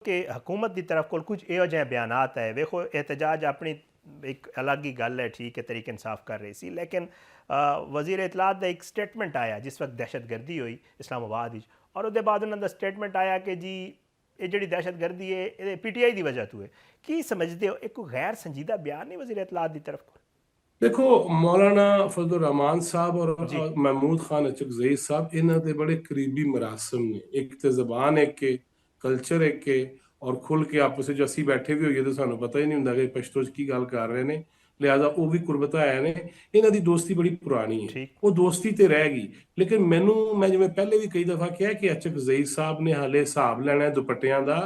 कि हुकूमत की तरफ को कुछ इहो जिहे बयानात है, वेखो एहतजाज अपनी एक अलग ही गल है, ठीक है, तरीके इंसाफ कर रही सी, लेकिन वजीर इतलात का एक स्टेटमेंट आया जिस वक्त दहशत गर्दी हुई इस्लामाबाद विच, और उसके बाद उन्होंने स्टेटमेंट आया कि जी ये जी दहशत गर्दी है ये PTI की वजह तो है। की समझते हो एक गैर संजीदा बयान नहीं वजीर इतलात की तरफ को? देखो, मौलाना फजल रहमान साहब और जी महमूद खान अचकजई साहब इन्हों के बड़े करीबी मरासम ने, एक तो जबान एक के, कल्चर एक के, और खुल के आपस में असी बैठे भी होइए तो सानू पता ही नहीं होंगे कि पश्तो च की गल कर रहे हैं। लिहाजा वो भी कुर्बत है ने, इन्हों की दोस्ती बड़ी पुरानी है, ठीक। वो दोस्ती तो रहेगी। लेकिन मैं जिवें पहले भी कई दफा कहा कि अचकजई साहब ने हाले हिसाब लेना है दुपट्टियां का,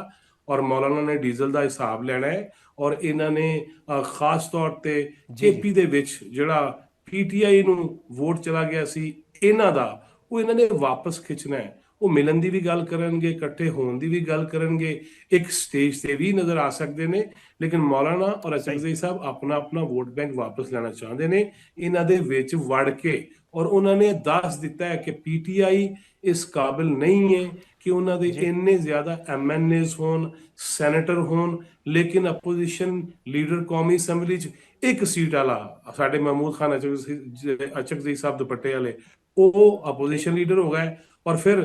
और मौलाना ने डीजल का हिसाब लेना है। और इन्होंने खास तौर पर जी जी केपी ਦੇ ਵਿੱਚ ਜਿਹੜਾ ਪੀਟੀਆਈ ਨੂੰ ਵੋਟ ਚਲਾ ਗਿਆ ਸੀ ਇਹਨਾਂ ਦਾ, ਉਹ ਇਹਨਾਂ ਨੇ ਵਾਪਸ ਖਿੱਚਣਾ ਹੈ। ਉਹ ਮਿਲਣ ਦੀ ਵੀ ਗੱਲ ਕਰਨਗੇ, ਇਕੱਠੇ ਹੋਣ ਦੀ ਵੀ ਗੱਲ ਕਰਨਗੇ, ਇੱਕ ਸਟੇਜ ਤੇ ਵੀ ਨਜ਼ਰ ਆ ਸਕਦੇ ਨੇ। ਲੇਕਿਨ ਮੌਲਾਨਾ ਔਰ सही। ਅਚਕਜ਼ਈ ਸਾਹਿਬ ਆਪਣਾ ਆਪਣਾ ਵੋਟ ਬੈਂਕ ਵਾਪਸ ਲੈਣਾ ਚਾਹੁੰਦੇ ਨੇ ਇਹਨਾਂ ਦੇ ਵਿੱਚ ਵੜ ਕੇ। ਔਰ ਉਹਨਾਂ ਨੇ ਦੱਸ ਦਿੱਤਾ ਹੈ ਕਿ ਪੀਟੀਆਈ ਇਸ ਕਾਬਿਲ ਨਹੀਂ ਹੈ ਕਿ ਉਹਨਾਂ ਦੇ जी ਇੰਨੇ ਜ਼ਿਆਦਾ ਐਮਐਨਏਜ਼ ਹੋਣ, ਸੈਨੇਟਰ ਹੋਣ। ਲੇਕਿਨ ਅਪੋਜੀਸ਼ਨ ਲੀਡਰ ਕੌਮੀ ਅਸੈਂਬਲੀ 'ਚ ਇੱਕ ਸੀਟ ਵਾਲਾ ਸਾਡੇ ਮਹਿਮੂਦ ਖਾਨ ਅਚਕਜ਼ਈ ਸਾਹਿਬ ਦੁਪੱਟੇ ਵਾਲੇ, ਉਹ ਅਪੋਜੀਸ਼ਨ ठीक। ਲੀਡਰ ਹੋ ਗਏ। ਔਰ ਫਿਰ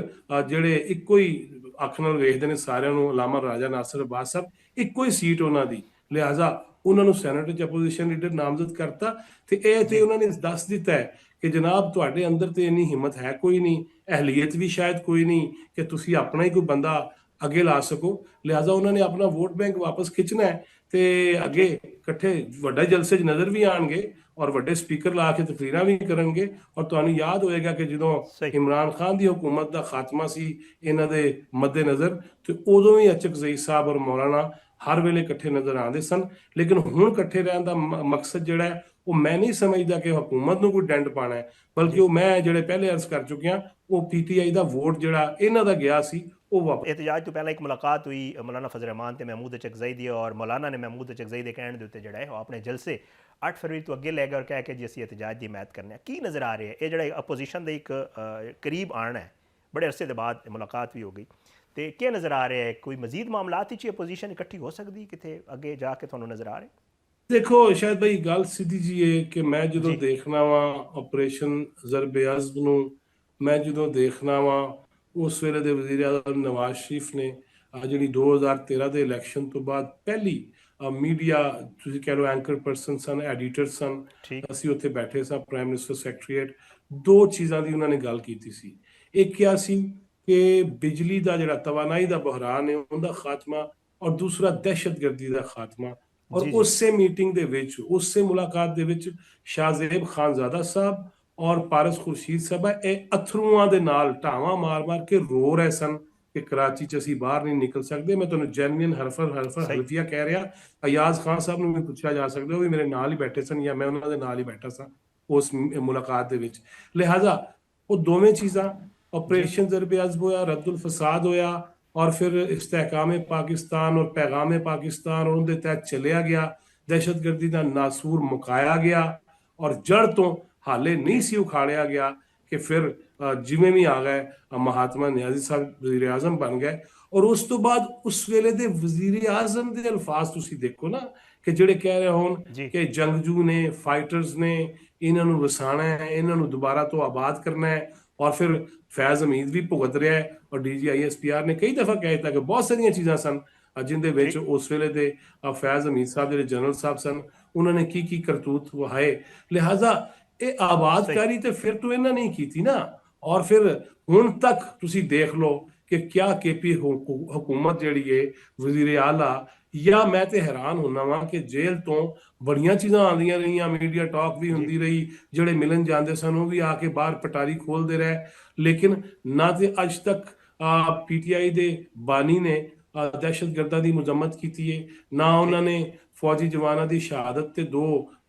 ਜਿਹੜੇ ਇੱਕੋ ਹੀ ਅੱਖ ਨਾਲ ਵੇਖਦੇ ਨੇ ਸਾਰਿਆਂ ਨੂੰ, ਅਲਾਮਾ ਰਾਜਾ ਨਾਸਰ ਅब्बास ਸਾਹਿਬ, ਇੱਕੋ ਹੀ ਸੀਟ ਉਹਨਾਂ ਦੀ। ਲਿਹਾਜ਼ਾ ਉਹਨਾਂ ਨੂੰ ਸੈਨੇਟ 'ਚ ਅਪੋਜੀਸ਼ਨ ਲੀਡਰ ਨਾਮਜ਼ਦ ਕਰਤਾ। ਤੇ ਇਹ ਤੇ जी ਉਹਨਾਂ ਨੇ ਦੱਸ ਦਿੱਤਾ ਹੈ ਕਿ ਜਨਾਬ ਤੁਹਾਡੇ ਅੰਦਰ ਤੇ ਇੰਨੀ ਹਿੰਮਤ ਹੈ ਕੋਈ ਨਹੀਂ, ਅਹਲੀਅਤ ਵੀ ਸ਼ਾਇਦ ਕੋਈ ਨਹੀਂ ਕਿ ਤੁਸੀਂ ਆਪਣਾ ਹੀ ਕੋਈ ਬੰਦਾ ਅੱਗੇ ਲਾ ਸਕੋ। ਲਿਹਾਜ਼ਾ ਉਹਨਾਂ ਨੇ ਆਪਣਾ ਵੋਟ ਬੈਂਕ ਵਾਪਸ ਖਿੱਚਣਾ ਹੈ ਤੇ ਅੱਗੇ ठीक। ਇਕੱਠੇ ਵੱਡੇ ਜਲਸੇ 'ਚ ਨਜ਼ਰ ਵੀ ਆਣਗੇ, ਔਰ ਵੱਡੇ ਸਪੀਕਰ ਲਾ ਕੇ ਤਕਰੀਰਾਂ ਵੀ ਕਰਨਗੇ। ਔਰ ਤੁਹਾਨੂੰ ਯਾਦ ਹੋਏਗਾ ਕਿ ਜਦੋਂ सही। ਇਮਰਾਨ ਖਾਨ ਦੀ ਹਕੂਮਤ ਦਾ ਖਾਤਮਾ ਸੀ ਇਹਨਾਂ ਦੇ ਮੱਦੇਨਜ਼ਰ, ਤੇ ਉਦੋਂ ਵੀ ਅਚਕਜ਼ਈ ਸਾਹਿਬ ਔਰ ਮੌਲਾਨਾ ਹਰ ਵੇਲੇ ਇਕੱਠੇ ਨਜ਼ਰ ਆਉਂਦੇ ਸਨ। ਲੇਕਿਨ ਹੁਣ ਇਕੱਠੇ ਰਹਿਣ ਦਾ ਮਕਸਦ ਜਿਹੜਾ ਹੈ, ਉਹ ਮੈਂ ਨਹੀਂ ਸਮਝਦਾ ਕਿ ਹਕੂਮਤ ਨੂੰ ਕੋਈ ਡੈਂਟ ਪਾਣਾ ਹੈ, ਬਲਕਿ जी ਉਹ ਮੈਂ ਜਿਹੜੇ ਪਹਿਲੇ ਅਰਜ਼ ਕਰ ਚੁੱਕਿਆ, ਉਹ ਪੀਟੀਆਈ ਦਾ ਵੋਟ ਜਿਹੜਾ ਇਹਨਾਂ ਦਾ ਗਿਆ ਸੀ ਉਹ ਵਾਪਸ। एहतजाज तो पहले एक मुलाकात हुई मौलाना फजल रहमान ते महमूद अचकजई दी, और मौलाना ने महमूद अचकजई के कहने के उत्ते जड़ा है अपने जलसे 8 फरवरी तो अगे लै गए और कह के जी असी एहतजाज की हिमायत करने की नज़र आ रहे हैं। ये जड़ा अपोजिशन का एक करीब आना है, बड़े अरसे के बाद मुलाकात भी हो गई, तो क्या नज़र आ रहा है कोई मजीद मामलात ही अपोजिशन इकट्ठी हो सकती कितने अगे जाके थोड़ा नज़र आ रहे? देखो शायद भाई गल सीधी जी है कि मैं जो जी देखना वा ऑपरेशन ज़रबे अज़्म ਨੂੰ, मैं जो देखना वा उस वेले ਦੇ ਵਜ਼ੀਰ ਆਜ਼ਮ ਨਵਾਜ਼ ਸ਼ਰੀਫ ਨੇ ਜਿਹੜੀ 2013 ਦੇ ਇਲੈਕਸ਼ਨ ਤੋਂ ਬਾਅਦ ਪਹਿਲੀ ਮੀਡੀਆ, ਤੁਸੀਂ ਕਹਿ ਲਓ ਐਂਕਰ ਪਰਸਨ ਸਨ, ਐਡੀਟਰ ਸਨ, ठीक। ਅਸੀਂ ਉੱਥੇ ਬੈਠੇ ਸਾਂ ਪ੍ਰਾਈਮ ਮਿਨਿਸਟਰ ਸੈਕਟਰੀਏਟ। ਦੋ ਚੀਜ਼ਾਂ ਦੀ ਉਹਨਾਂ ਨੇ ਗੱਲ ਕੀਤੀ ਸੀ। ਇੱਕ ਕਿਹਾ ਸੀ ਕਿ ਬਿਜਲੀ ਦਾ ਜਿਹੜਾ ਤਵਾਨਾਈ ਦਾ ਬਹਿਰਾਨ ਹੈ ਉਹਦਾ ਖਾਤਮਾ, ਔਰ ਦੂਸਰਾ ਦਹਿਸ਼ਤਗਰਦੀ ਦਾ ਖਾਤਮਾ। ਔਰ जी जी ਉਸੇ ਮੀਟਿੰਗ ਦੇ ਵਿੱਚ, ਉਸੇ ਮੁਲਾਕਾਤ ਦੇ ਵਿੱਚ ਸ਼ਾਹਜ਼ੇਬ ਖਾਨਜ਼ਾਦਾ ਸਾਹਿਬ ਔਰ ਪਾਰਸ ਖੁਰਸ਼ੀਦ ਸਾਹਿਬ ਇਹ ਅਥਰੂਆਂ ਦੇ ਨਾਲ ਢਾਵਾਂ ਮਾਰ-ਮਾਰ ਕੇ ਰੋ ਰਹੇ ਸਨ ਕਿ ਕਰਾਚੀ 'ਚ ਅਸੀਂ ਬਾਹਰ ਨਹੀਂ ਨਿਕਲ ਸਕਦੇ। ਮੈਂ ਤੁਹਾਨੂੰ ਜੈਨੂਇਨ ਹਰਫਰ सही। ਹਲਫੀਆ ਕਹਿ ਰਿਹਾ। ਅਯਾਜ਼ ਖਾਨ ਸਾਹਿਬ ਨੂੰ ਵੀ ਪੁੱਛਿਆ ਜਾ ਸਕਦਾ, ਉਹ ਵੀ ਮੇਰੇ ਨਾਲ ਹੀ ਬੈਠੇ ਸਨ ਜਾਂ ਮੈਂ ਉਹਨਾਂ ਦੇ ਨਾਲ ਹੀ ਬੈਠਾ ਸਾਂ ਉਸ ਮੁਲਾਕਾਤ ਦੇ ਵਿੱਚ। ਲਿਹਾਜ਼ਾ ਉਹ ਦੋਵੇਂ ਚੀਜ਼ਾਂ, जी ऑपरेशन ज़रब अज़्म होया, रद्दुल फसाद होया, और फिर इस्तेहकाम पाकिस्तान और पैगाम पाकिस्तान, और उनके तहत चलिया गया, दहशतगर्दी का नासूर मुकाया गया, और जड़ तो हाले नहीं सी उखाड़िया गया कि फिर जिमें भी आ गए महात्मा न्याजी साहब वजीर आजम बन गए। और उस तो बाद उस वेले दे वजीर आजम के अल्फाज तुसी देखो ना कि जेड़े कह रहे होन जी कि जंगजू ने, फाइटर्स ने, इन्हों वसाना है, इन्हों दोबारा तो आबाद करना है। और फिर फैज हमीद भी भुगत रहा है, और DGISPR ने कई दफा कह दिता कि बहुत सारिया चीज़ां सन जिंदे विच ठीक। उस वेले दे फैज हमीद साहब जो जनरल साहब सन उन्होंने की करतूत वहाए। लिहाजा ये सही। आबादकारी तो फिर तो इन्होंने नहीं की थी ना। और फिर हुण तक तुसी देख लो कि क्या KP हुकूमत जी है, वजीर आला, या मैं तो हैरान होना वा कि जेल तो बड़िया चीज़ां आंदियां रही, मीडिया टॉक भी जी होंदी रही, ਜਿਹੜੇ ਮਿਲਣ ਜਾਂਦੇ ਸਨ ਉਹ ਵੀ ਆ ਕੇ ਬਾਹਰ ਪਟਾਰੀ ਖੋਲਦੇ ਰਹੇ। ਲੇਕਿਨ ਨਾ ਤੇ ਅੱਜ ਤੱਕ PTI ਦੇ ਬਾਨੀ ਨੇ ਦਹਿਸ਼ਤਗਰਦਾਂ ਦੀ ਮੁਜ਼ੰਮਤ ਕੀਤੀ ਹੈ, ਨਾ ਉਹਨਾਂ ठीक। ਨੇ ਫੌਜੀ ਜਵਾਨਾਂ ਦੀ ਸ਼ਹਾਦਤ ਤੇ ਦੋ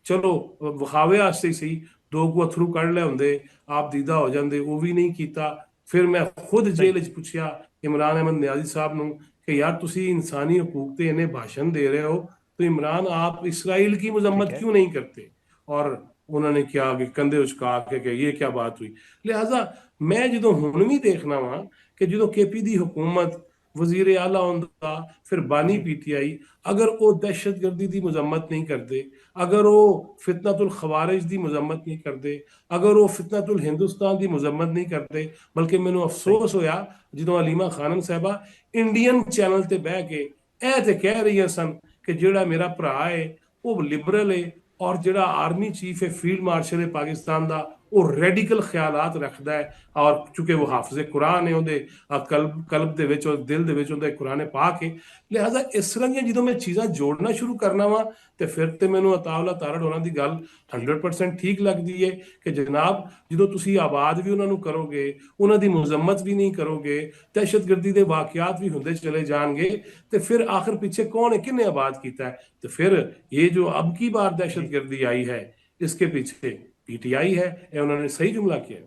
ਚਲੋ ਵਿਖਾਵੇ ਵਾਸਤੇ ਸਹੀ ਦੋ ਕੁ ਅਥਰੂ ਕੱਢ ਲੈ ਹੁੰਦੇ, ਆਪ ਦੀਦਾ ਹੋ ਜਾਂਦੇ, ਉਹ ਵੀ ਨਹੀਂ ਕੀਤਾ। ਫਿਰ ਮੈਂ ਖੁਦ सही। ਜੇਲ੍ਹ 'ਚ ਪੁੱਛਿਆ इमरान अहमद न्याजी साहब ਨੂੰ कि यार तुसी इंसानी हकूक ते इन्हें भाषण दे रहे हो, तो इमरान आप इसराइल की ठीक मजम्मत है। क्यों नहीं करते? और उन्होंने क्या कि कंधे उचका के ये क्या बात हुई। लिहाजा मैं जो हुण भी देखना वा कि जो KP की हुकूमत ਵਜ਼ੀਰ ਆਲਾ ਹੁੰਦਾ, ਫਿਰ ਬਾਨੀ ਜੀ ਪੀਟੀਆਈ, ਅਗਰ ਉਹ ਦਹਿਸ਼ਤਗਰਦੀ ਦੀ ਮੁਜ਼ੰਮਤ ਨਹੀਂ ਕਰਦੇ, ਅਗਰ ਉਹ ਫਿਤਨਤੁਲ ਖਵਾਰਿਜ ਦੀ ਮੁਜ਼ੰਮਤ ਨਹੀਂ ਕਰਦੇ, ਅਗਰ ਉਹ ਫਿਤਨਤੁਲ ਹਿੰਦੁਸਤਾਨ ਦੀ ਮੁਜ਼ੰਮਤ ਨਹੀਂ ਕਰਦੇ, ਬਲਕਿ ਮੈਨੂੰ ਸਹੀ ਅਫਸੋਸ ਹੋਇਆ ਜਦੋਂ ਅਲੀਮਾ ਖਾਨਮ ਸਾਹਿਬਾ ਇੰਡੀਅਨ ਚੈਨਲ ਤੇ ਬਹਿ ਕੇ ਇਹ ਤੇ ਕਹਿ ਰਹੀਆਂ ਸਨ ਕਿ ਜਿਹੜਾ ਮੇਰਾ ਭਰਾ ਹੈ ਉਹ ਲਿਬਰਲ ਹੈ, ਔਰ ਜਿਹੜਾ ਆਰਮੀ ਚੀਫ ਹੈ ਫੀਲਡ ਮਾਰਸ਼ਲ ਹੈ ਪਾਕਿਸਤਾਨ ਦਾ, ਉਹ ਰੈਡੀਕਲ ਖਿਆਲਾਤ ਰੱਖਦਾ ਹੈ, ਔਰ ਚूंकि ਉਹ ਹਾਫਿਜ਼ ਕੁਰਾਨ ਹੈ, ਉਹਦੇ ਕਲਬ ਦੇ ਵਿੱਚ, ਉਹ ਦਿਲ ਦੇ ਵਿੱਚ ਉਹਦੇ ਕੁਰਾਨ ਪਾਕ ਹੈ। ਲਿਹਾਜ਼ਾ ਇਸ ਤਰ੍ਹਾਂ ਦੀਆਂ ਜਦੋਂ ਮੈਂ ਚੀਜ਼ਾਂ ਜੋੜਨਾ ਸ਼ੁਰੂ ਕਰਨਾ ਵਾ ਤੇ ਫਿਰ ਤੇ ਮੈਨੂੰ ਅਤਾਉਲਾ ਤਾਰੜ ਉਹਨਾਂ ਦੀ ਗੱਲ 100% ਠੀਕ ਲੱਗਦੀ ਹੈ ਕਿ ਜਨਾਬ ਜਦੋਂ ਤੁਸੀਂ ਆਬਾਦ ਵੀ ਉਹਨਾਂ ਨੂੰ ਕਰੋਗੇ, ਉਹਨਾਂ ਦੀ ਮੁਜ਼ੰਮਤ ਵੀ ਨਹੀਂ ਕਰੋਗੇ, ਦਹਿਸ਼ਤਗਰਦੀ ਦੇ ਵਾਕਿਆਤ ਵੀ ਹੁੰਦੇ ਚਲੇ ਜਾਣਗੇ, ਤੇ ਫਿਰ ਆਖਿਰ ਪਿੱਛੇ कौन है, किन्ने आबाद किया है? तो फिर ये जो अब की बार जी दहशतगर्दी आई है, इसके पीछे पीटीआई है। ये उन्होंने सही जुमला किया।